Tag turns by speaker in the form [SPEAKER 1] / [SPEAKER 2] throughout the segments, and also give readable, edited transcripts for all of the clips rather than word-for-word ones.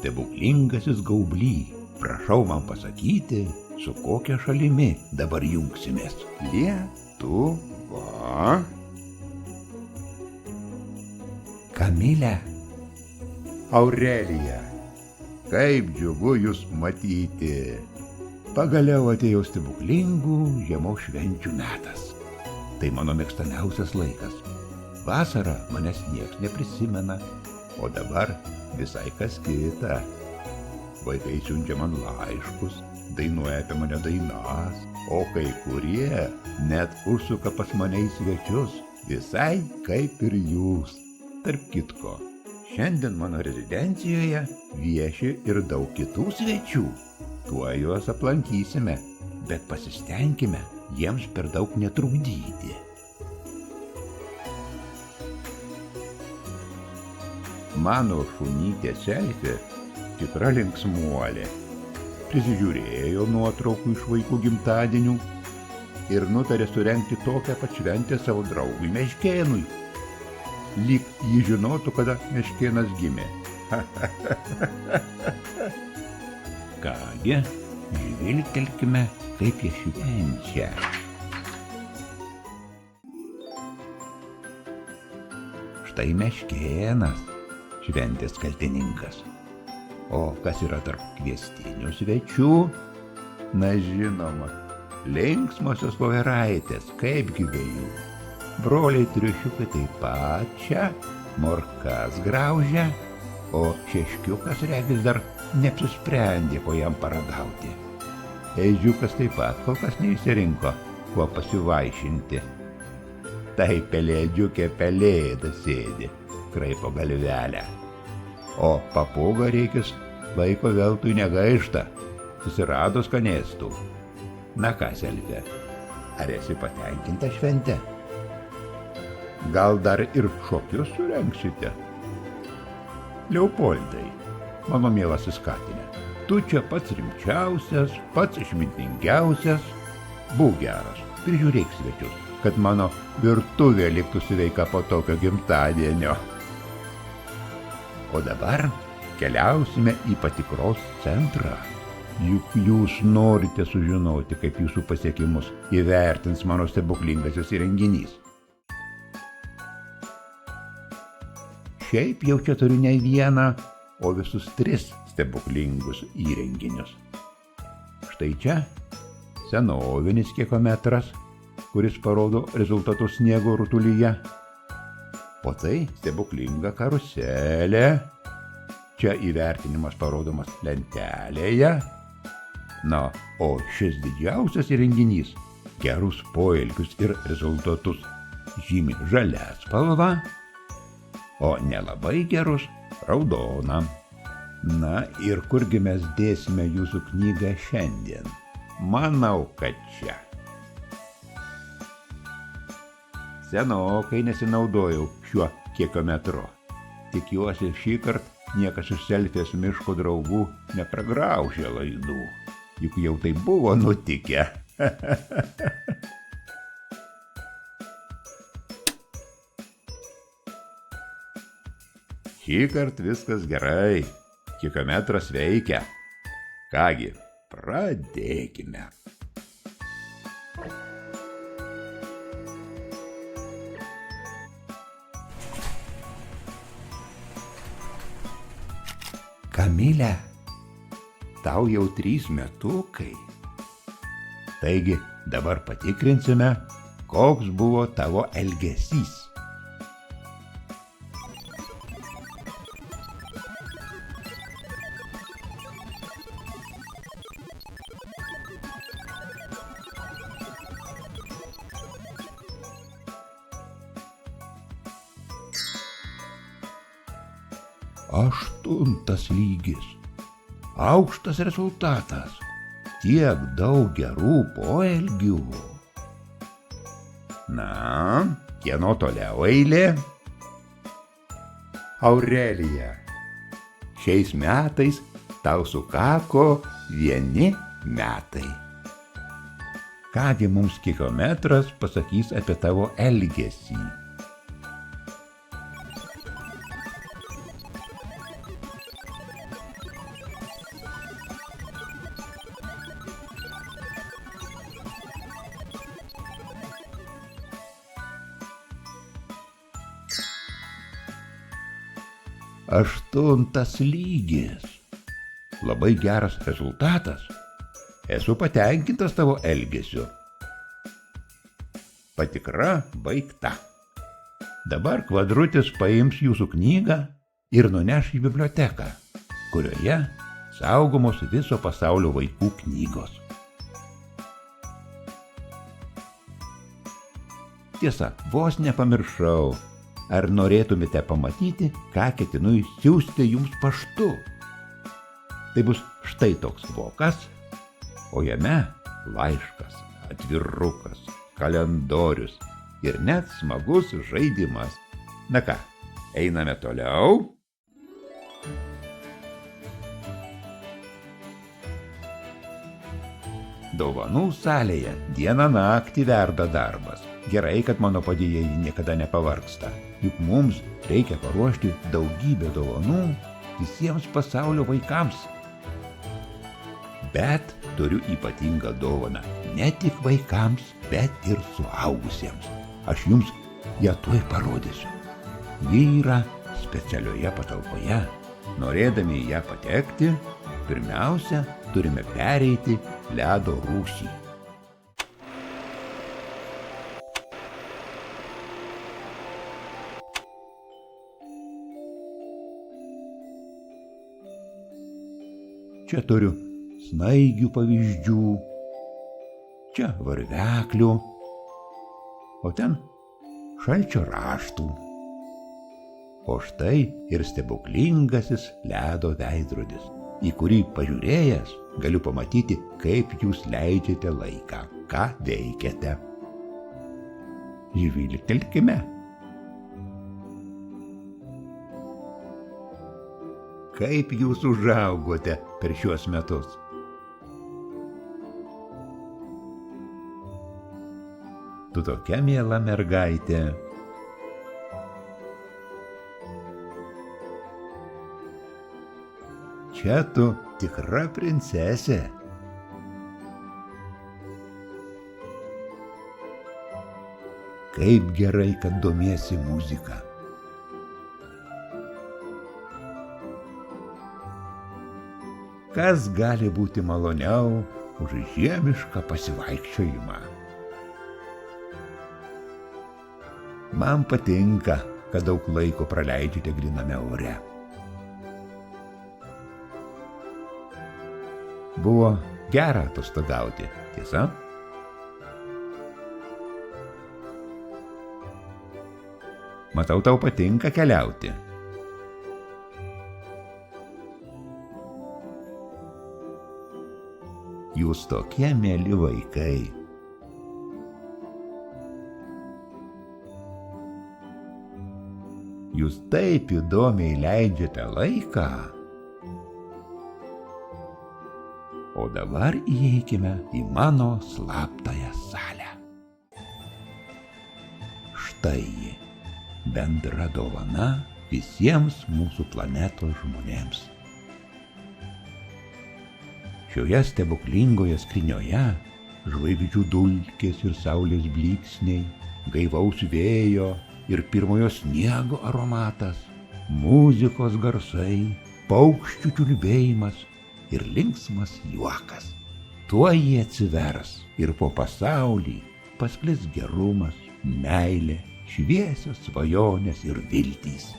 [SPEAKER 1] Stebuklingasis gaubly, prašau man pasakyti, su kokia šalimi dabar jungsimės.
[SPEAKER 2] Lietuva.
[SPEAKER 1] Kamilė,
[SPEAKER 2] Aurelija, kaip džiugu jūs matyti.
[SPEAKER 1] pagaliau atėjo stebuklingų žiemos švenčių metas. Tai mano mėgstamiausias laikas. Vasarą manęs nieks neprisimena, o dabar visai kas kita. Vaikai siunčia man laiškus, dainuoja apie mane dainas, o kai kurie net užsuka pas mane į svečius, visai kaip ir jūs. Tarp kitko, šiandien mano rezidencijoje vieši ir daug kitų svečių. Tuo juos aplankysime, bet pasistengime jiems per daug netrukdyti. Mano šunytė Selfie tikra linksmuolė. Prisižiūrėjo nuotraukų iš vaikų gimtadienių ir nutarė surengti tokią pat šventę savo draugui Meškėnui. Lyg ji žinotų, kada Meškėnas gimė. Kągi, žvilgtelkime, kaip jie švenčia. Štai Meškėnas, šventės kaltininkas. O kas yra tarp kviestinių svečių? Na žinoma, linksmosios voveraitės, kaipgi be jų. Broliai triušiukai taip pat čia morkas graužia, o šeškiukas regis dar neapsisprendė, ko jam paragauti. Ežiukas taip pat kol kas neišsirinko, kuo pasivaišinti. Tai pelėdžiukė pelėda sėdi, kraipo galvelę. O papūga reikis laiko veltui negaišta, susirado skanėstų. Na ką, Selfie, ar esi patenkinta švente? Gal dar ir šokius surengsite? Leopoldai, mano mielasis katinė, tu čia pats rimčiausias, pats išmintingiausias. Būk geras, prižiūrėk svečius, kad mano virtuvė liktų sveika po tokio gimtadienio. O dabar keliausime į patikros centrą. Juk jūs norite sužinoti, kaip jūsų pasiekimus įvertins mano stebuklingasis įrenginys. Šiaip jau čia turiu ne vieną, o visus 3 stebuklingus įrenginius. Štai čia senovinis kiekometras, kuris parodo rezultatus sniego rutulyje. O tai stebuklinga karuselė. Čia įvertinimas parodomas lentelėje. Na, o šis didžiausias įrenginys gerus poelgius ir rezultatus žymi žalia spalva, o nelabai gerus raudona. Na ir kurgi mes dėsime jūsų knygą šiandien? Manau, kad čia. Senokai nesinaudojau šiuo kiekometru. Tikiuosi, šįkart niekas iš Selfės miško draugų nepragraužė laidų. Juk jau tai buvo nutikę. Šįkart viskas gerai. Kiekometras veikia. Kągi, pradėkime. Kamilė, tau jau 3 metukai. Taigi dabar patikrinsime, koks buvo tavo elgesys. Aštuntas lygis. Aukštas rezultatas. Tiek daug gerų poelgių. Na, kieno toliau eilė? Aurelija, šiais metais tau sukako 1 metai. Kągi mums kiekometras pasakys apie tavo elgesį? 8 lygis. Labai geras rezultatas. Esu patenkintas tavo elgesiu. Patikra baigta. Dabar Kvadrutis paims jūsų knygą ir nuneš į biblioteką, kurioje saugomos viso pasaulio vaikų knygos. Tiesa, vos nepamiršau. Ar norėtumėte pamatyti, ką ketinu siųsti jums paštu? Tai bus štai toks vokas, o jame laiškas, atvirukas, kalendorius ir net smagus žaidimas. Na ką, einame toliau? Dovanų salėje dieną naktį verda darbas. Gerai, kad mano padėjėjai niekada nepavargsta. Juk mums reikia paruošti daugybę dovanų visiems pasaulio vaikams. Bet turiu ypatingą dovaną ne tik vaikams, bet ir suaugusiems. Aš jums ją tuoj parodysiu. Ji yra specialioje patalpoje. Norėdami į ją patekti, pirmiausia, turime pereiti ledo rūsį. Čia turiu snaigių pavyzdžių, čia varveklių, o ten šalčio raštų. O štai ir stebuklingasis ledo veidrodis, į kurį pažiūrėjęs galiu pamatyti, kaip jūs leidžiate laiką, ką veikiate. Žvilgtelkime. Kaip jūs užaugote per šiuos metus? Tu tokia miela mergaitė. Čia tu tikra princesė. Kaip gerai, kad domiesi muzika. Kas gali būti maloniau už žiemišką pasivaikščiojimą? Man patinka, kad daug laiko praleidžiate gryname ore. Buvo gera atostogauti, tiesa? Matau, tau patinka keliauti. Jūs tokie mieli vaikai. Jūs taip įdomiai leidžiate laiką. O dabar įeikime į mano slaptąją salę. Štai ji, bendra dovana visiems mūsų planetos žmonėms. Šioje stebuklingoje skrynioje žvaigždžių dulkės ir saulės blyksniai, gaivaus vėjo ir pirmojo sniego aromatas, muzikos garsai, paukščių čiulbėjimas ir linksmas juokas. Tuoj jie atsivers ir po pasaulį pasklis gerumas, meilė, šviesios svajonės ir viltys.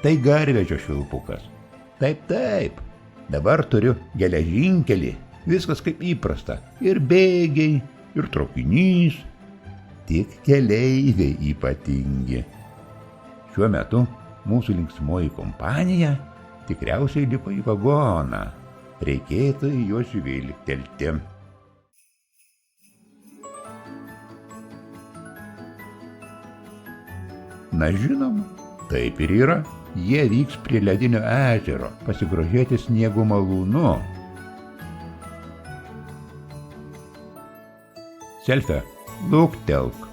[SPEAKER 1] Tai garvežio švilpukas. Taip, taip. Dabar turiu geležinkelį. Viskas kaip įprasta. Ir bėgiai, ir traukinys. Tik keleiviai ypatingi. Šiuo metu mūsų linksmoji kompanija tikriausiai lipa į vagoną. Reikėtų į juos žvilgtelti. Na žinoma, taip ir yra. Jie vyks prie ledinio ežero, pasigrožėti sniego malūnu. Selfe, luktelk.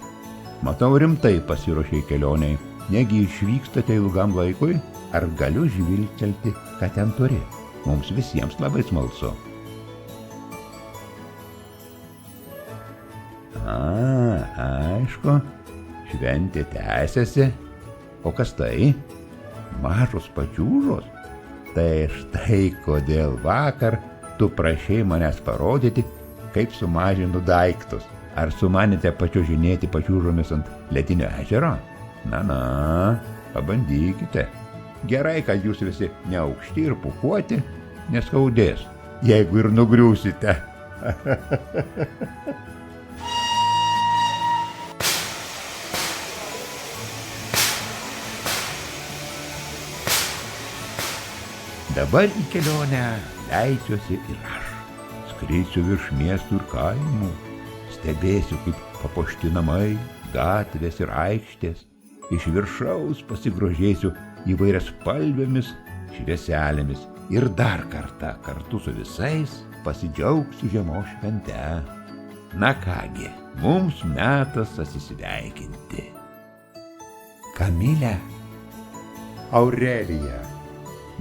[SPEAKER 1] Matau, rimtai pasiruošei kelioniai. Negi išvykstate ilgam laikui? Ar galiu žvilgtelti, ką ten turi? Mums visiems labai smalsu. Aišku, šventė tęsiasi. O kas tai? Mažos pačiūžos? Tai štai kodėl vakar tu prašei manęs parodyti, kaip sumažinu daiktus. Ar sumanėte pačiuožinėti pačiūžomis ant ledinio ežero? Na, pabandykite. Gerai, kad jūs visi neaukšti ir pūkuoti, neskaudės, jeigu ir nugriūsite. Dabar į kelionę leisiuosi ir aš. Skrisiu virš miestų ir kaimų. Stebėsiu, kaip papuošti namai, gatvės ir aikštės. Iš viršaus pasigrožėsiu įvairias spalvėmis, švieselėmis. Ir dar kartą kartu su visais pasidžiaugsiu žiemos švente. Na kągi, mums metas atsisveikinti. Kamilė, Aurelija,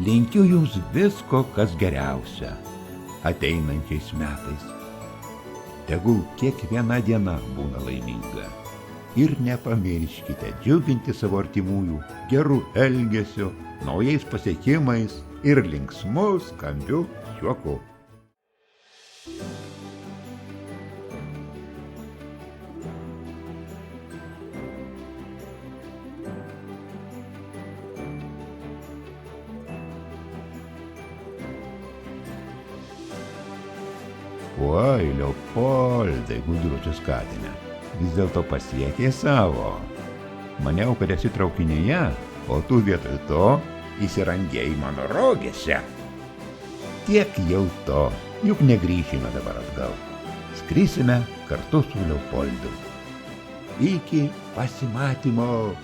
[SPEAKER 1] linkiu jums visko, kas geriausia ateinančiais metais. Tegul kiekviena diena būna laiminga. Ir nepamirškite džiuginti savo artimųjų gerų elgesiu, naujais pasiekimais ir linksmu skambiu juoku. Oi, Leopoldai, gudrusis katine, vis dėlto pasiekė savo. Maniau, kad esi traukinyje, o tu vietoj to įsirangėjai mano rogėse. Tiek jau to, juk negrįšime dabar atgal. Skrisime kartu su Leopoldu. Iki pasimatymo.